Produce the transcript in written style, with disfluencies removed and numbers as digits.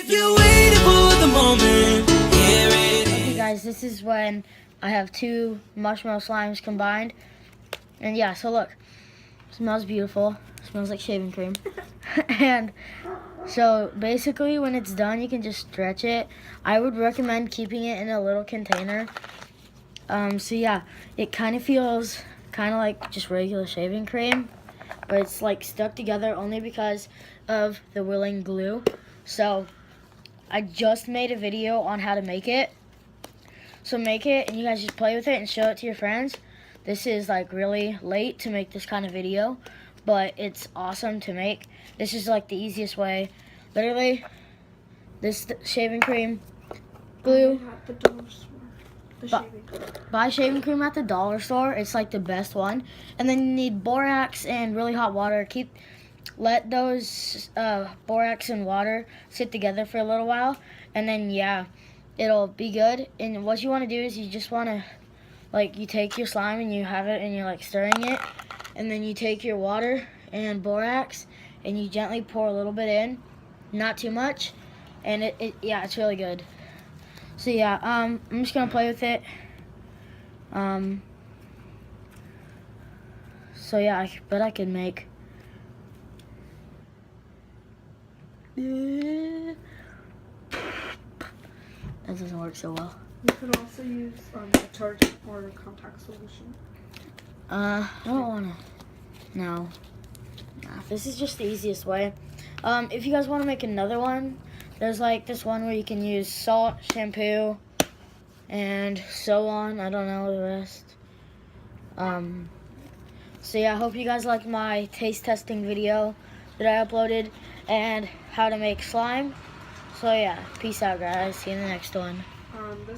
you're waiting for the moment, here it is. Okay guys, this is when I have 2 marshmallow slimes combined. And yeah, so look, smells beautiful, smells like shaving cream. And so basically when it's done, you can just stretch it. I would recommend keeping it in a little container. So yeah, it kind of feels kind of like just regular shaving cream, but it's like stuck together only because of the Willing glue. So I just made a video on how to make it. So make it and you guys just play with it and show it to your friends. This is like really late to make this kind of video, but it's awesome to make. This is like the easiest way. Literally, this shaving cream, glue. At the dollar store. The But- shaving cream. Buy shaving cream at the dollar store. It's like the best one. And then you need borax and really hot water. Let those borax and water sit together for a little while, and then yeah, it'll be good. And what you want to do is you just want to, like, you take your slime and you have it and you're like stirring it, and then you take your water and borax and you gently pour a little bit in, not too much, and yeah, it's really good. So yeah, I'm just gonna play with it. So yeah, I bet I can make. That doesn't work so well. You could also use detergent or a contact solution. I don't wanna. No. Nah, this is just the easiest way. If you guys want to make another one, there's like this one where you can use salt, shampoo, and so on. I don't know the rest. So yeah, I hope you guys liked my taste testing video that I uploaded and how to make slime. So yeah, peace out guys. See you in the next one. This